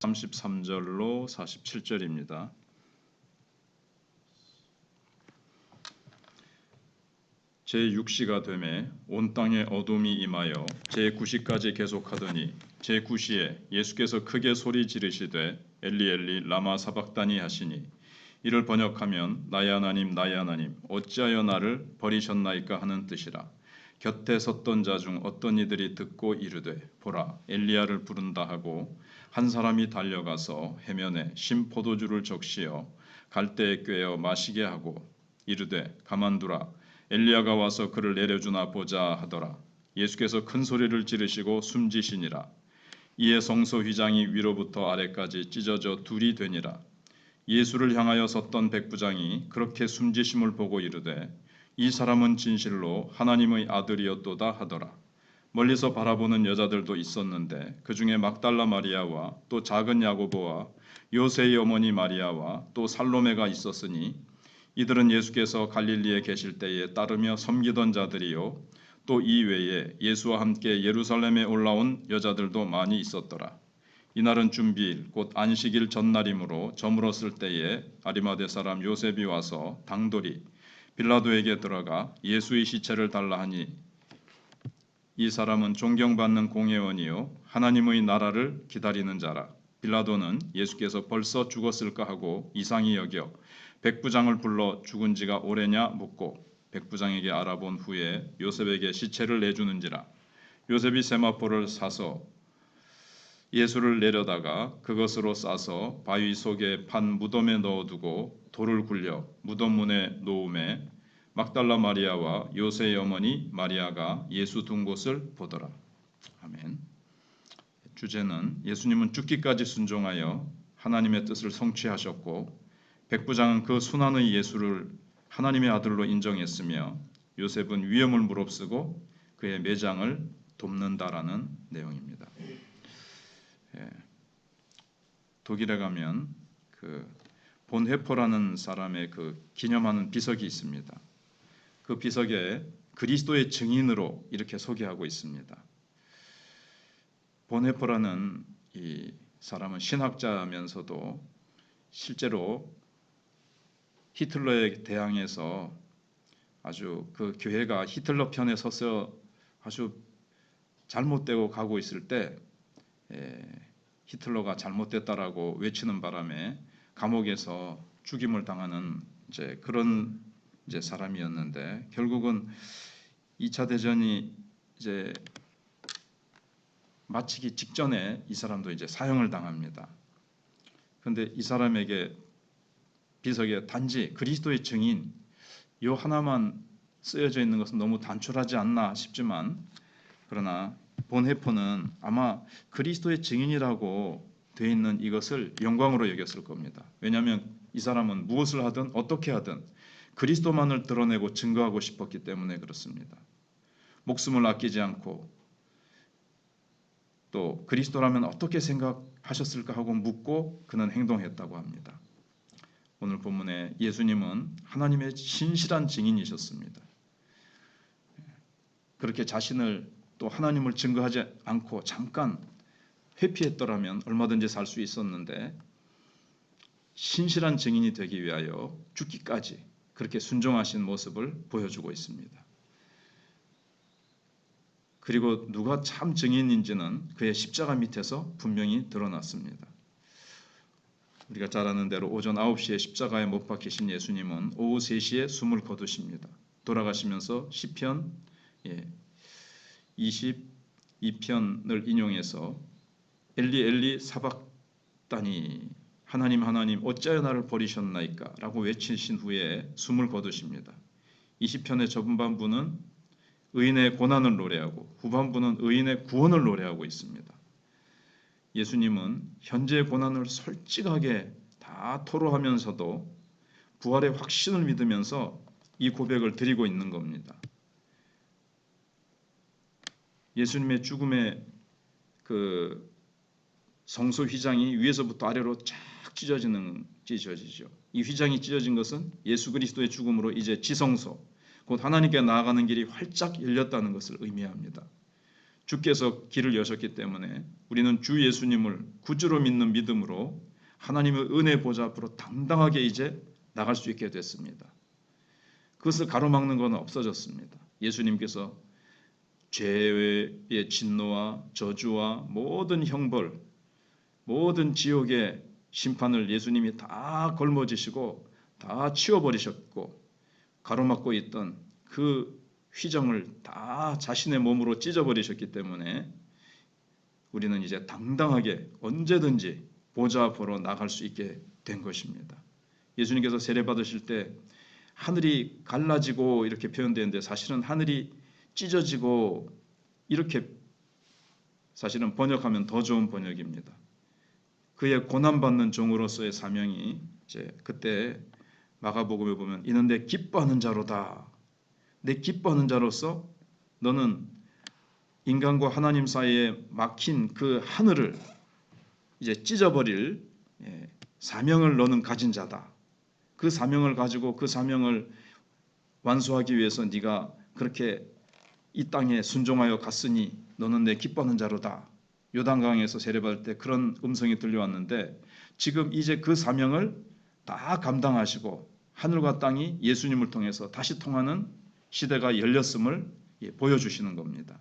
33절로 47절입니다. 제6시가 되매 온 땅에 어둠이 임하여 제9시까지 계속하더니 제9시에 예수께서 크게 소리 지르시되 엘리 엘리 라마 사박다니 하시니 이를 번역하면 나의 하나님 나의 하나님 어찌하여 나를 버리셨나이까 하는 뜻이라. 곁에 섰던 자 중 어떤 이들이 듣고 이르되 보라 엘리야를 부른다 하고 한 사람이 달려가서 해면에 신 포도주를 적시어 갈대에 꿰어 마시게 하고 이르되 가만두라 엘리야가 와서 그를 내려주나 보자 하더라. 예수께서 큰 소리를 지르시고 숨지시니라. 이에 성소 휘장이 위로부터 아래까지 찢어져 둘이 되니라. 예수를 향하여 섰던 백부장이 그렇게 숨지심을 보고 이르되 이 사람은 진실로 하나님의 아들이었도다 하더라. 멀리서 바라보는 여자들도 있었는데 그 중에 막달라 마리아와 또 작은 야고보와 요새의 어머니 마리아와 또 살로메가 있었으니 이들은 예수께서 갈릴리에 계실 때에 따르며 섬기던 자들이요 또 이 외에 예수와 함께 예루살렘에 올라온 여자들도 많이 있었더라. 이날은 준비일 곧 안식일 전날이므로 저물었을 때에 아리마대 사람 요셉이 와서 당돌이 빌라도에게 들어가 예수의 시체를 달라 하니 이 사람은 존경받는 공회원이요 하나님의 나라를 기다리는 자라. 빌라도는 예수께서 벌써 죽었을까 하고 이상히 여겨 백부장을 불러 죽은 지가 오래냐 묻고 백부장에게 알아본 후에 요셉에게 시체를 내주는지라. 요셉이 세마포를 사서 예수를 내려다가 그것으로 싸서 바위 속에 판 무덤에 넣어두고 돌을 굴려 무덤 문에 놓음에 막달라 마리아와 요새의 어머니 마리아가 예수 둔 곳을 보더라. 아멘. 주제는 예수님은 죽기까지 순종하여 하나님의 뜻을 성취하셨고 백부장은 그 순환의 예수를 하나님의 아들로 인정했으며 요셉은 위험을 무릅쓰고 그의 매장을 돕는다라는 내용입니다. 독일에 가면 그 본헤퍼라는 사람의 그 기념하는 비석이 있습니다. 그 비석에 그리스도의 증인으로 이렇게 소개하고 있습니다. 본헤퍼라는 이 사람은 신학자면서도 실제로 히틀러에 대항해서 아주 그 교회가 히틀러 편에 서서 아주 잘못되고 가고 있을 때 히틀러가 잘못됐다라고 외치는 바람에 감옥에서 죽임을 당하는 그런 사람이었는데 결국은 2차 대전이 마치기 직전에 이 사람도 사형을 당합니다. 그런데 이 사람에게 비석에 단지 그리스도의 증인 요 하나만 쓰여져 있는 것은 너무 단촐하지 않나 싶지만 그러나 본헤퍼는 아마 그리스도의 증인이라고 되어 있는 이것을 영광으로 여겼을 겁니다. 왜냐하면 이 사람은 무엇을 하든 어떻게 하든 그리스도만을 드러내고 증거하고 싶었기 때문에 그렇습니다. 목숨을 아끼지 않고 또 그리스도라면 어떻게 생각하셨을까 하고 묻고 그는 행동했다고 합니다. 오늘 본문에 예수님은 하나님의 신실한 증인이셨습니다. 그렇게 자신을 또 하나님을 증거하지 않고 잠깐 회피했더라면 얼마든지 살 수 있었는데 신실한 증인이 되기 위하여 죽기까지 그렇게 순종하신 모습을 보여주고 있습니다. 그리고 누가 참 증인인지는 그의 십자가 밑에서 분명히 드러났습니다. 우리가 잘 아는 대로 오전 9시에 십자가에 못 박히신 예수님은 오후 3시에 숨을 거두십니다. 돌아가시면서 시편 22편을 인용해서 엘리 엘리 사박다니 하나님 하나님 어찌하여 나를 버리셨나이까 라고 외치신 후에 숨을 거두십니다. 20편의 전반부는 의인의 고난을 노래하고 후반부는 의인의 구원을 노래하고 있습니다. 예수님은 현재의 고난을 솔직하게 다 토로하면서도 부활의 확신을 믿으면서 이 고백을 드리고 있는 겁니다. 예수님의 죽음의 그 성소 휘장이 위에서부터 아래로 쫙 찢어지죠. 이 휘장이 찢어진 것은 예수 그리스도의 죽음으로 이제 지성소, 곧 하나님께 나아가는 길이 활짝 열렸다는 것을 의미합니다. 주께서 길을 여셨기 때문에 우리는 주 예수님을 구주로 믿는 믿음으로 하나님의 은혜 보좌 앞으로 당당하게 이제 나갈 수 있게 됐습니다. 그것을 가로막는 것은 없어졌습니다. 예수님께서 죄의 진노와 저주와 모든 형벌, 모든 지옥의 심판을 예수님이 다 걸머지시고 다 치워버리셨고 가로막고 있던 그 휘정을 다 자신의 몸으로 찢어버리셨기 때문에 우리는 이제 당당하게 언제든지 보좌 앞으로 나갈 수 있게 된 것입니다. 예수님께서 세례 받으실 때 하늘이 갈라지고 이렇게 표현되는데 사실은 하늘이 찢어지고 이렇게 사실은 번역하면 더 좋은 번역입니다. 그의 고난받는 종으로서의 사명이 이제 그때 마가복음에 보면 이는 내 기뻐하는 자로다. 내 기뻐하는 자로서 너는 인간과 하나님 사이에 막힌 그 하늘을 이제 찢어버릴 사명을 너는 가진 자다. 그 사명을 가지고 그 사명을 완수하기 위해서 네가 그렇게 이 땅에 순종하여 갔으니 너는 내 기뻐하는 자로다. 요단강에서 세례받을 때 그런 음성이 들려왔는데 지금 이제 그 사명을 다 감당하시고 하늘과 땅이 예수님을 통해서 다시 통하는 시대가 열렸음을 보여주시는 겁니다.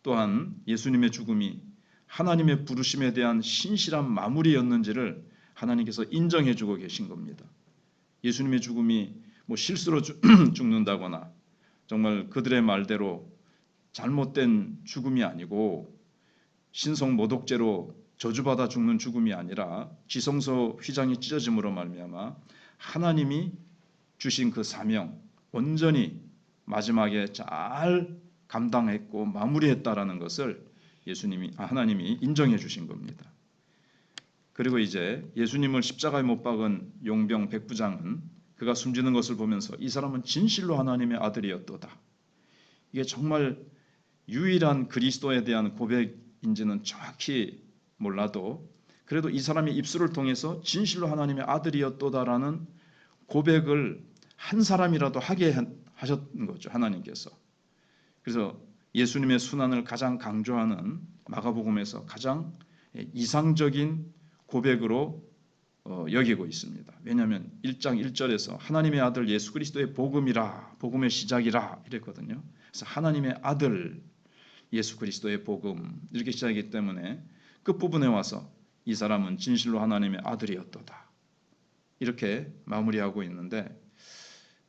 또한 예수님의 죽음이 하나님의 부르심에 대한 신실한 마무리였는지를 하나님께서 인정해주고 계신 겁니다. 예수님의 죽음이 뭐 실수로 죽는다거나 정말 그들의 말대로 잘못된 죽음이 아니고 신성 모독죄로 저주받아 죽는 죽음이 아니라 지성소 휘장이 찢어짐으로 말미암아 하나님이 주신 그 사명 온전히 마지막에 잘 감당했고 마무리했다라는 것을 하나님이 인정해 주신 겁니다. 그리고 이제 예수님을 십자가에 못 박은 용병 백부장은 그가 숨지는 것을 보면서 이 사람은 진실로 하나님의 아들이었도다. 이게 정말 유일한 그리스도에 대한 고백인지는 정확히 몰라도 그래도 이 사람의 입술을 통해서 진실로 하나님의 아들이었도다라는 고백을 한 사람이라도 하게 하셨던 거죠. 하나님께서. 그래서 예수님의 순환을 가장 강조하는 마가복음에서 가장 이상적인 고백으로 여기고 있습니다. 왜냐하면 1장 1절에서 하나님의 아들 예수 그리스도의 복음이라 복음의 시작이라 이랬거든요. 그래서 하나님의 아들 예수 그리스도의 복음 이렇게 시작이기 때문에 끝부분에 와서 이 사람은 진실로 하나님의 아들이었도다. 이렇게 마무리하고 있는데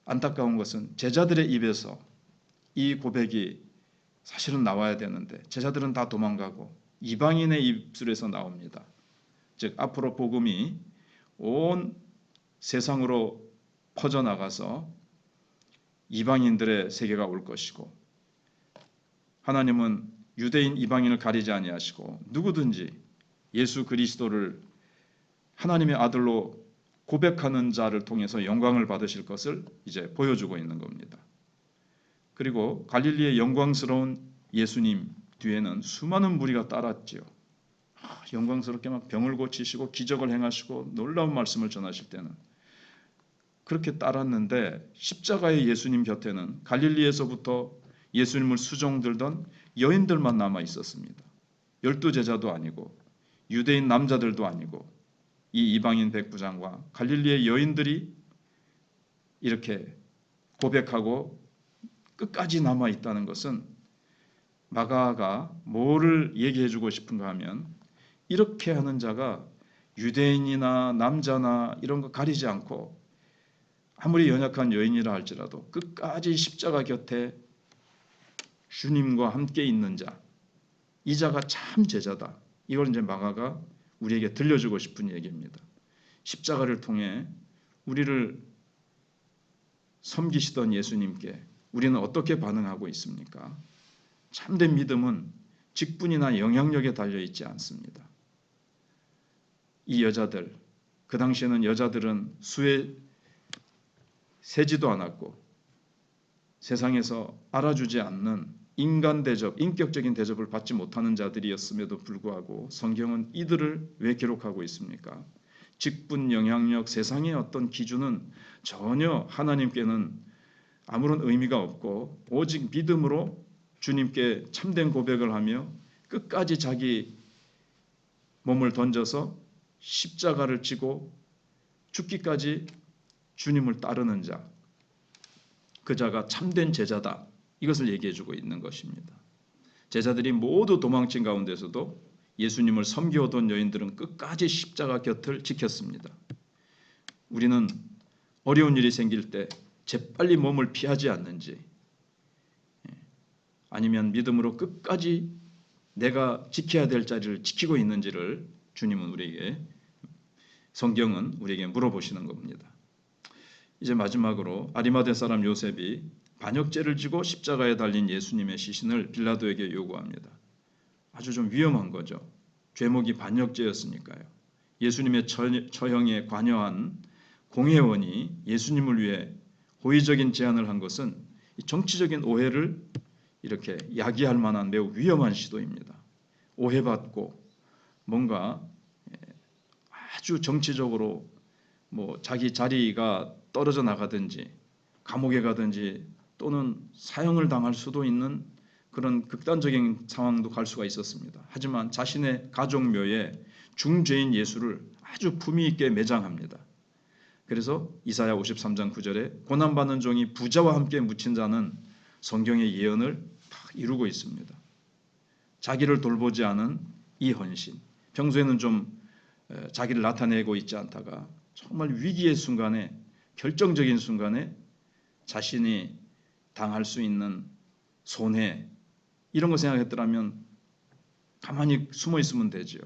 안타까운 것은 제자들의 입에서 이 고백이 사실은 나와야 되는데 제자들은 다 도망가고 이방인의 입술에서 나옵니다. 즉 앞으로 복음이 온 세상으로 퍼져나가서 이방인들의 세계가 올 것이고 하나님은 유대인 이방인을 가리지 아니하시고 누구든지 예수 그리스도를 하나님의 아들로 고백하는 자를 통해서 영광을 받으실 것을 이제 보여주고 있는 겁니다. 그리고 갈릴리의 영광스러운 예수님 뒤에는 수많은 무리가 따랐지요. 영광스럽게 막 병을 고치시고 기적을 행하시고 놀라운 말씀을 전하실 때는 그렇게 따랐는데 십자가의 예수님 곁에는 갈릴리에서부터 예수님을 수종들던 여인들만 남아 있었습니다. 12제자도 아니고 유대인 남자들도 아니고 이 이방인 백부장과 갈릴리의 여인들이 이렇게 고백하고 끝까지 남아 있다는 것은 마가가 뭐를 얘기해 주고 싶은가 하면 이렇게 하는 자가 유대인이나 남자나 이런 거 가리지 않고 아무리 연약한 여인이라 할지라도 끝까지 십자가 곁에 주님과 함께 있는 자, 이 자가 참 제자다. 이걸 이제 마가가 우리에게 들려주고 싶은 얘기입니다. 십자가를 통해 우리를 섬기시던 예수님께 우리는 어떻게 반응하고 있습니까? 참된 믿음은 직분이나 영향력에 달려 있지 않습니다. 이 여자들, 그 당시에는 여자들은 수에 세지도 않았고 세상에서 알아주지 않는 인간 대접, 인격적인 대접을 받지 못하는 자들이었음에도 불구하고 성경은 이들을 왜 기록하고 있습니까? 직분, 영향력, 세상의 어떤 기준은 전혀 하나님께는 아무런 의미가 없고 오직 믿음으로 주님께 참된 고백을 하며 끝까지 자기 몸을 던져서 십자가를 지고 죽기까지 주님을 따르는 자, 그 자가 참된 제자다. 이것을 얘기해주고 있는 것입니다. 제자들이 모두 도망친 가운데서도 예수님을 섬겨오던 여인들은 끝까지 십자가 곁을 지켰습니다. 우리는 어려운 일이 생길 때 재빨리 몸을 피하지 않는지, 아니면 믿음으로 끝까지 내가 지켜야 될 자리를 지키고 있는지를 주님은 성경은 우리에게 물어보시는 겁니다. 이제 마지막으로 아리마대 사람 요셉이 반역죄를 지고 십자가에 달린 예수님의 시신을 빌라도에게 요구합니다. 아주 좀 위험한 거죠. 죄목이 반역죄였으니까요. 예수님의 처형에 관여한 공회원이 예수님을 위해 호의적인 제안을 한 것은 정치적인 오해를 이렇게 야기할 만한 매우 위험한 시도입니다. 오해받고 뭔가 아주 정치적으로 자기 자리가 떨어져 나가든지 감옥에 가든지 또는 사형을 당할 수도 있는 그런 극단적인 상황도 갈 수가 있었습니다. 하지만 자신의 가족묘에 중죄인 예수를 아주 품위 있게 매장합니다. 그래서 이사야 53장 9절에 고난받는 종이 부자와 함께 묻힌 자는 성경의 예언을 다 이루고 있습니다. 자기를 돌보지 않은 이 헌신, 평소에는 좀 자기를 나타내고 있지 않다가 정말 위기의 순간에, 결정적인 순간에 자신이 당할 수 있는 손해 이런 거 생각했더라면 가만히 숨어 있으면 되지요.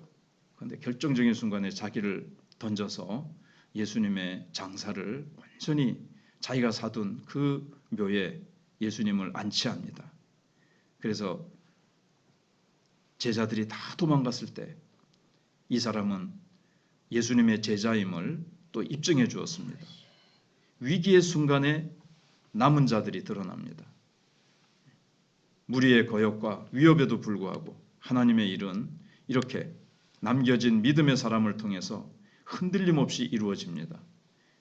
그런데 결정적인 순간에 자기를 던져서 예수님의 장사를 온전히 자기가 사둔 그 묘에 예수님을 안치합니다. 그래서 제자들이 다 도망갔을 때 이 사람은 예수님의 제자임을 또 입증해 주었습니다. 위기의 순간에 남은 자들이 드러납니다. 무리의 거역과 위협에도 불구하고 하나님의 일은 이렇게 남겨진 믿음의 사람을 통해서 흔들림 없이 이루어집니다.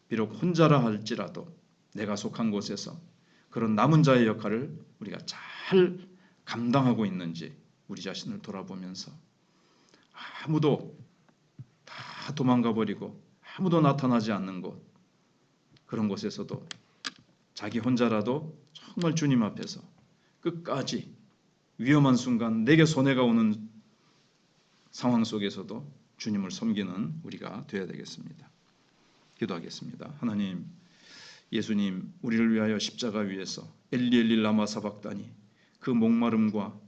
비록 혼자라 할지라도 내가 속한 곳에서 그런 남은 자의 역할을 우리가 잘 감당하고 있는지 우리 자신을 돌아보면서 아무도 다 도망가 버리고 아무도 나타나지 않는 곳, 그런 곳에서도 자기 혼자라도 정말 주님 앞에서 끝까지 위험한 순간 내게 손해가 오는 상황 속에서도 주님을 섬기는 우리가 되어야 되겠습니다. 기도하겠습니다. 하나님, 예수님 우리를 위하여 십자가 위에서 엘리 엘리 라마 사박다니 그 목마름과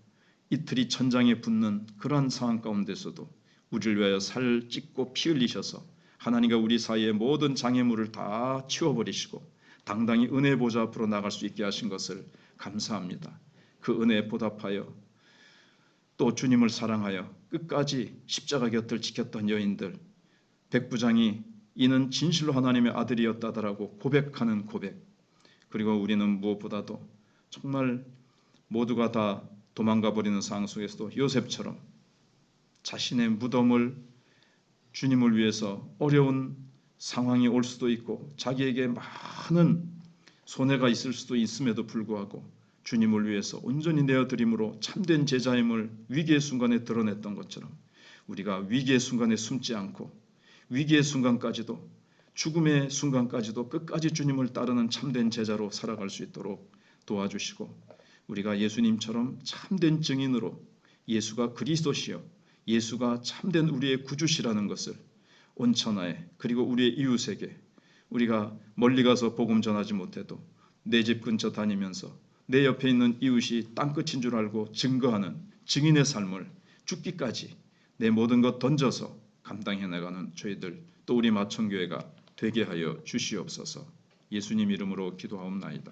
이틀이 천장에 붙는 그러한 상황 가운데서도 우리를 위하여 살 찢고 피 흘리셔서 하나님과 우리 사이의 모든 장애물을 다 치워버리시고 당당히 은혜 보좌 앞으로 나갈 수 있게 하신 것을 감사합니다. 그 은혜에 보답하여 또 주님을 사랑하여 끝까지 십자가 곁을 지켰던 여인들, 백부장이 이는 진실로 하나님의 아들이었다라고 고백하는 고백, 그리고 우리는 무엇보다도 정말 모두가 다 도망가 버리는 상황 속에서도 요셉처럼 자신의 무덤을 주님을 위해서 어려운 상황이 올 수도 있고 자기에게 많은 손해가 있을 수도 있음에도 불구하고 주님을 위해서 온전히 내어드림으로 참된 제자임을 위기의 순간에 드러냈던 것처럼 우리가 위기의 순간에 숨지 않고 위기의 순간까지도 죽음의 순간까지도 끝까지 주님을 따르는 참된 제자로 살아갈 수 있도록 도와주시고 우리가 예수님처럼 참된 증인으로 예수가 그리스도시요 예수가 참된 우리의 구주시라는 것을 온 천하에 그리고 우리의 이웃에게 우리가 멀리 가서 복음 전하지 못해도 내 집 근처 다니면서 내 옆에 있는 이웃이 땅끝인 줄 알고 증거하는 증인의 삶을 죽기까지 내 모든 것 던져서 감당해 나가는 저희들 또 우리 마천교회가 되게 하여 주시옵소서. 예수님 이름으로 기도하옵나이다.